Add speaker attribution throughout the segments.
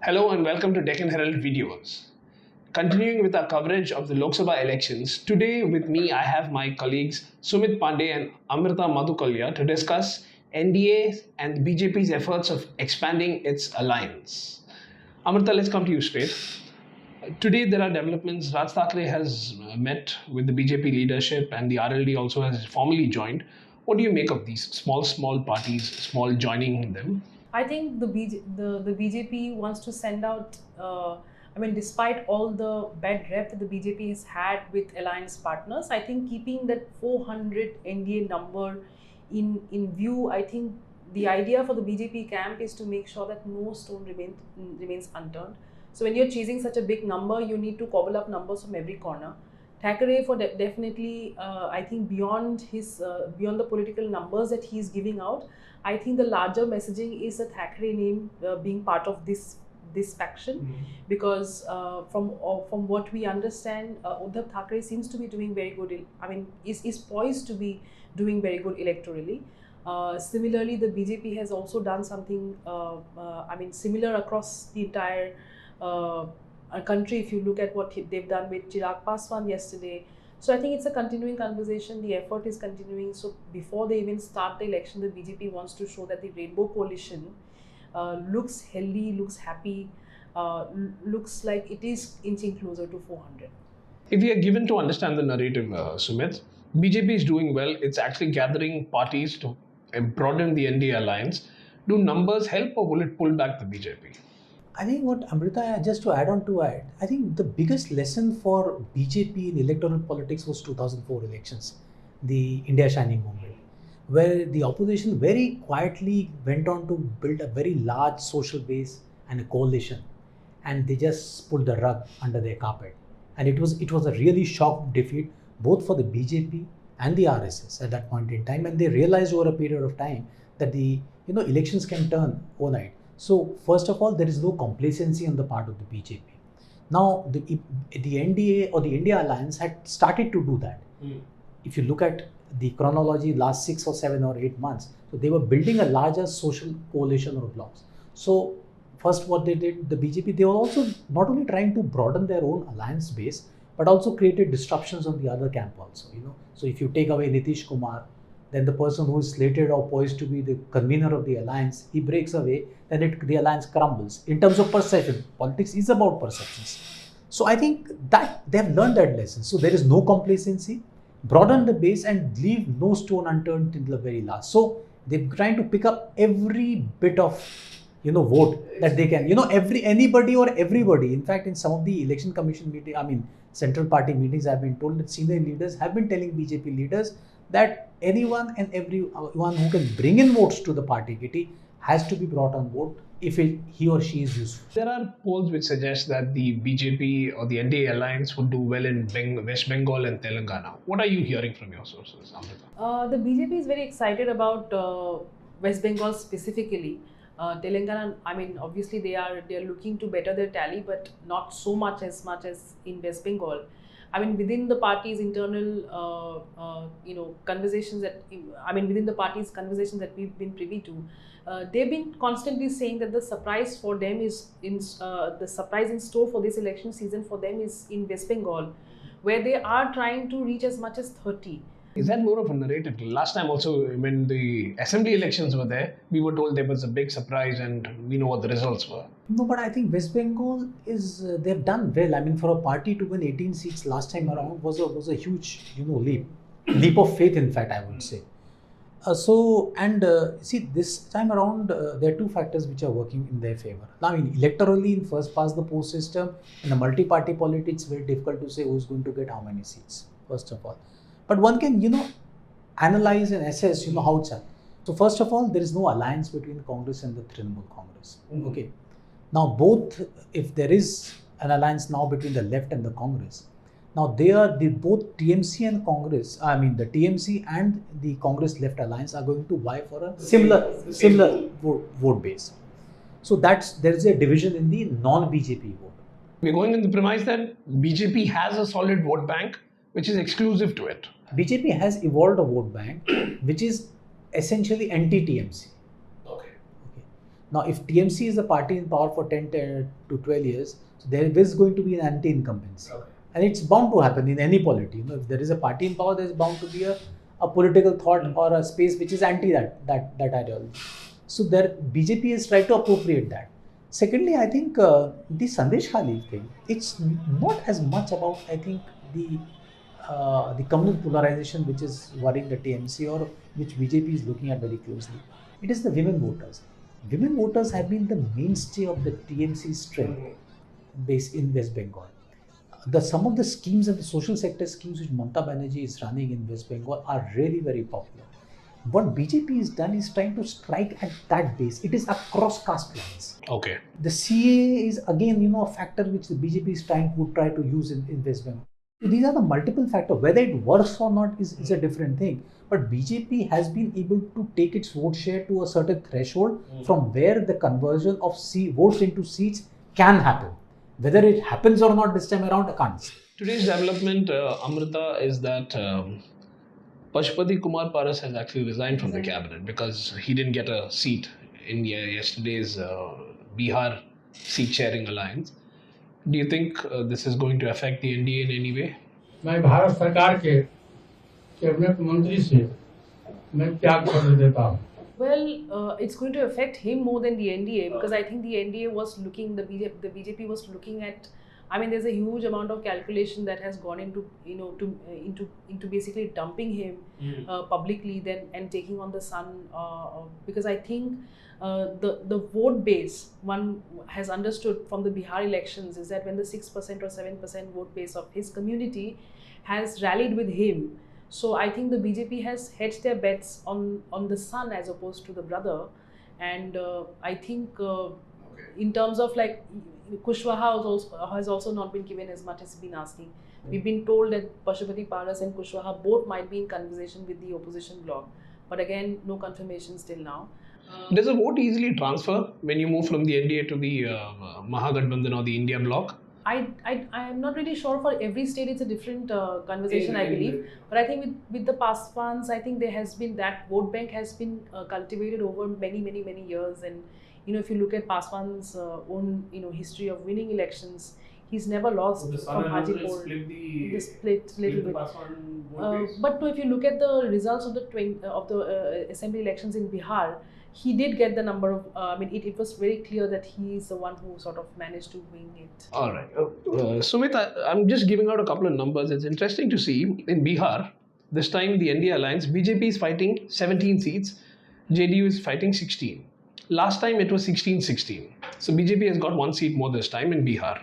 Speaker 1: Hello and welcome to Deccan Herald Videos. Continuing with our coverage of the Lok Sabha elections, today with me I have my colleagues Sumit Pandey and Amrita Madhukalya to discuss NDA and BJP's efforts of expanding its alliance. Amrita, let's come to you straight. Today there are developments. Raj Thackeray has met with the BJP leadership and the RLD also has formally joined. What do you make of these small parties, small joining them?
Speaker 2: I think the BJP wants to send out, despite all the bad rep that the BJP has had with alliance partners, I think keeping that 400 NDA number in view, I think the idea for the BJP camp is to make sure that no stone remains unturned. So when you're chasing such a big number, you need to cobble up numbers from every corner. Thackeray definitely, I think beyond the political numbers that he's giving out, I think the larger messaging is the Thackeray name being part of this faction, because from what we understand, Uddhav Thackeray seems to be doing very good. Is poised to be doing very good electorally. Similarly, the BJP has also done something similar across the entire country. If you look at what they've done with Chirag Paswan yesterday. So I think it's a continuing conversation. The effort is continuing. So before they even start the election, the BJP wants to show that the Rainbow Coalition looks healthy, looks happy, looks like it is inching closer to 400.
Speaker 1: If we are given to understand the narrative, Sumit, BJP is doing well. It's actually gathering parties to broaden the NDA alliance. Do numbers help or will it pull back the BJP?
Speaker 3: I think what Amrita, just to add on to it, I think the biggest lesson for BJP in electoral politics was 2004 elections, the India Shining movement, where the opposition very quietly went on to build a very large social base and a coalition, and they just pulled the rug under their carpet. And it was a really shock defeat both for the BJP and the RSS at that point in time, and they realized over a period of time that the elections can turn overnight. So first of all, there is no complacency on the part of the BJP. Now the NDA or the India Alliance had started to do that. If you look at the chronology, last 6 or 7 or 8 months, so they were building a larger social coalition or blocks. So first what they did, the BJP, they were also not only trying to broaden their own alliance base, but also created disruptions on the other camp also. So if you take away Nitish Kumar, then the person who is slated or poised to be the convener of the alliance, he breaks away, then the alliance crumbles. In terms of perception, politics is about perceptions. So I think that they have learned that lesson. So there is no complacency, broaden the base and leave no stone unturned till the very last. So they're trying to pick up every bit of vote that they can. Anybody or everybody. In fact, in some of the election commission meeting, central party meetings, I've been told that senior leaders have been telling BJP leaders that anyone and everyone who can bring in votes to the party kitty has to be brought on board if he or she is useful.
Speaker 1: There are polls which suggest that the BJP or the NDA alliance would do well in West Bengal and Telangana. What are you hearing from your sources, Amrita?
Speaker 2: The BJP is very excited about West Bengal specifically. Telangana, obviously they are looking to better their tally, but not so much as in West Bengal. Within the party's internal, conversations within the party's conversations that we've been privy to, they've been constantly saying that the surprise for them is the surprise in store for this election season for them is in West Bengal, where they are trying to reach as much as 30.
Speaker 1: Is that more of a narrative? Last time also, when the assembly elections were there, we were told there was a big surprise and we know what the results were.
Speaker 3: No, but I think West Bengal they've done well. For a party to win 18 seats last time around was a huge, leap of faith, in fact, I would say. See, this time around, there are two factors which are working in their favor. Electorally, in first past the post system, in a multi-party politics, it's very difficult to say who's going to get how many seats, first of all. But one can, analyze and assess, how it's happening. So first of all, there is no alliance between Congress and the Trinamool Congress. Okay. Now both, if there is an alliance now between the left and the Congress, now both TMC and Congress, the TMC and the Congress left alliance are going to vie for a similar vote base. So there is a division in the non-BJP vote.
Speaker 1: We're going in the premise that BJP has a solid vote bank which is exclusive to it.
Speaker 3: BJP has evolved a vote bank which is essentially anti-TMC.
Speaker 1: Okay.
Speaker 3: Now, if TMC is the party in power for 10 to 12 years, so there is going to be an anti-incumbency.
Speaker 1: Okay.
Speaker 3: And it's bound to happen in any polity. If there is a party in power, there is bound to be a political thought or a space which is anti that ideology. So there, BJP has tried to appropriate that. Secondly, I think the Sandesh Khali thing, it's not as much about, I think, the communal polarization which is worrying the TMC or which BJP is looking at very closely. It is the women voters. Women voters have been the mainstay of the TMC's strength based in West Bengal. Some of the schemes and the social sector schemes which Mamata Banerjee is running in West Bengal are really very popular. What BJP has done is trying to strike at that base. It is across caste lines.
Speaker 1: Okay.
Speaker 3: The CA is again, a factor which the BJP is try to use in West Bengal. So these are the multiple factors. Whether it works or not is a different thing. But BJP has been able to take its vote share to a certain threshold from where the conversion of votes into seats can happen. Whether it happens or not this time around, I can't say.
Speaker 1: Today's development, Amrita, is that Pashupati Kumar Paras has actually resigned from the cabinet because he didn't get a seat in yesterday's Bihar seat sharing alliance. Do you think this is going to affect the NDA in any way?
Speaker 4: मैं भारत सरकार के cabinet मंत्री से मैं त्याग पत्र देता हूँ.
Speaker 2: Well, it's going to affect him more than the NDA because I think the NDA was looking, the BJP was looking at. I mean, there's a huge amount of calculation that has gone into, into basically dumping him publicly and taking on the sun because I think the vote base one has understood from the Bihar elections is that when the 6% or 7% vote base of his community has rallied with him. So I think the BJP has hedged their bets on the son as opposed to the brother, and I think in terms of like Kushwaha has also not been given as much as he's been asking. We've been told that Pashupati Paras and Kushwaha both might be in conversation with the opposition bloc, but again, no confirmation till now.
Speaker 1: Does a vote easily transfer when you move from the NDA to the Mahagathbandhan or the India bloc?
Speaker 2: I am not really sure. For every state, it's a different conversation, I believe. But I think with the Paswans, I think there has been that vote bank has been cultivated over many years. And if you look at Paswan's own history of winning elections, he's never lost from Hajipur. They split a little bit. But if you look at the results of the assembly elections in Bihar, he did get the number of, it was very clear that he is the one who sort of managed to win it.
Speaker 1: All right. Sumit, I'm just giving out a couple of numbers. It's interesting to see in Bihar, this time the NDA alliance, BJP is fighting 17 seats, JDU is fighting 16. Last time it was 16-16. So BJP has got one seat more this time in Bihar.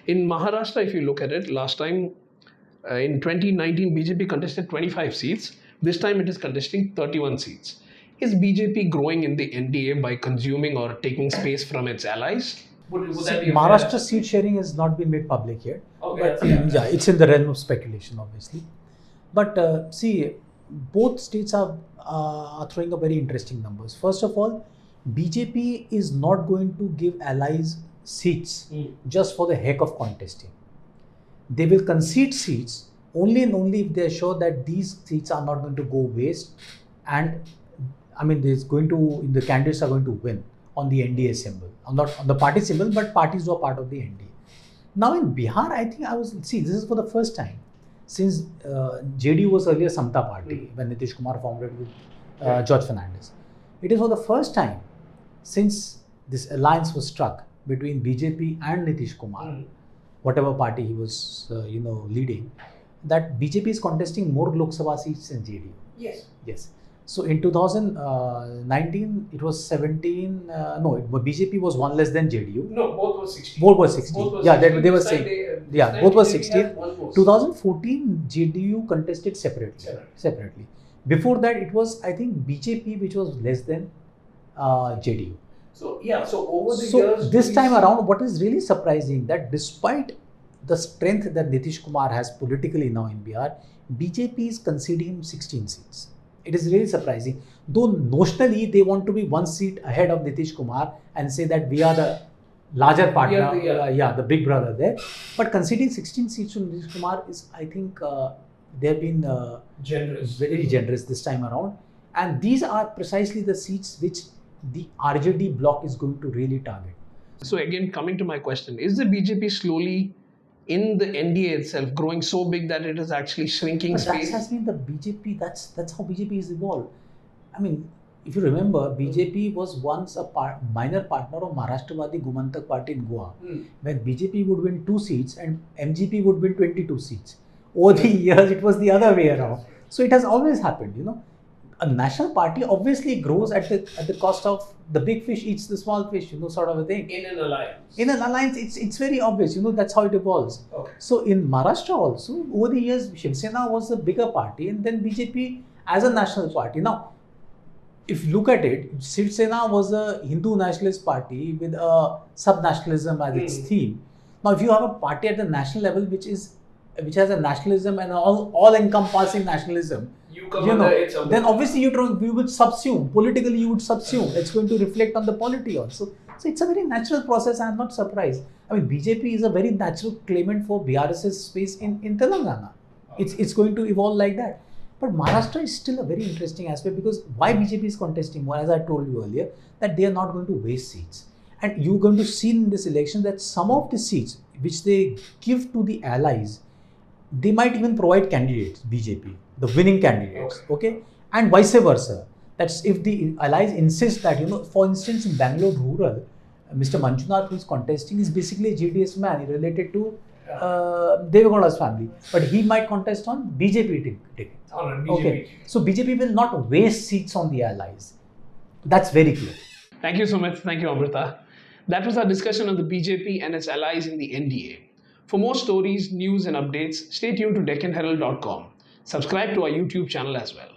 Speaker 1: In Maharashtra, if you look at it, last time in 2019, BJP contested 25 seats. This time it is contesting 31 seats. Is BJP growing in the NDA by consuming or taking space from its allies?
Speaker 3: Maharashtra seat sharing has not been made public yet.
Speaker 1: Okay.
Speaker 3: But it's in the realm of speculation, obviously. But both states are throwing up very interesting numbers. First of all, BJP is not going to give allies seats just for the heck of contesting. They will concede seats only and only if they are sure that these seats are not going to go waste, and the candidates are going to win on the NDA symbol, not on the party symbol, but parties who are part of the NDA. Now in Bihar, I think this is for the first time since JDU was earlier Samta Party when Nitish Kumar formed it with George Fernandez. It is for the first time since this alliance was struck between BJP and Nitish Kumar, whatever party he was leading, that BJP is contesting more Lok Sabha seats than JDU. Yes. So in 2019, it was 17. BJP was one less than JDU.
Speaker 1: No, both were 16.
Speaker 3: Both were 16. They were saying. Both were 16. 2014, JDU contested separately. Before that, it was, I think, BJP which was less than JDU.
Speaker 1: So over the years.
Speaker 3: This time around, what is really surprising that despite the strength that Nitish Kumar has politically now in Bihar, BJP is conceding 16 seats. It is really surprising. Though notionally they want to be one seat ahead of Nitish Kumar and say that we are the larger partner, the big brother there. But conceding 16 seats to Nitish Kumar is, I think, they have been
Speaker 1: generous,
Speaker 3: very generous this time around. And these are precisely the seats which the RJD bloc is going to really target.
Speaker 1: So again, coming to my question, is the BJP slowly in the NDA itself growing so big that it is actually shrinking
Speaker 3: But that
Speaker 1: space?
Speaker 3: has been the BJP. That's how BJP is evolved. I mean, if you remember, BJP was once a minor partner of Maharashtrawadi Gomantak party in Goa, where BJP would win 2 seats and MGP would win 22 seats. Over the years, it was the other way around. So it has always happened, you know. A national party obviously grows at the cost of the big fish eats the small fish, you know, sort of a thing.
Speaker 1: In an alliance.
Speaker 3: In an alliance, it's very obvious, you know, that's how it evolves.
Speaker 1: Okay.
Speaker 3: So in Maharashtra also, over the years, Shiv Sena was the bigger party and then BJP as a national party. Now, if you look at it, Shiv Sena was a Hindu nationalist party with a sub-nationalism as its theme. Now, if you have a party at the national level which has a nationalism and all-encompassing nationalism,
Speaker 1: You
Speaker 3: then obviously you would subsume, politically you would subsume. It's going to reflect on the polity also. So it's a very natural process. I'm not surprised. I mean, BJP is a very natural claimant for BRS's space in Telangana. It's going to evolve like that. But Maharashtra is still a very interesting aspect because why BJP is contesting more, as I told you earlier, that they are not going to waste seats. And you're going to see in this election that some of the seats which they give to the allies, they might even provide candidates, BJP, the winning candidates, okay? And vice versa. That's if the allies insist that, you know, for instance, in Bangalore rural, Mr. Manjunath, who is contesting, is basically a JDS man related to Devegowda's family. But he might contest on BJP ticket. Okay. So BJP will not waste seats on the allies. That's very clear.
Speaker 1: Thank you so much. Thank you, Amrita. That was our discussion on the BJP and its allies in the NDA. For more stories, news, and updates, stay tuned to DeccanHerald.com. Subscribe to our YouTube channel as well.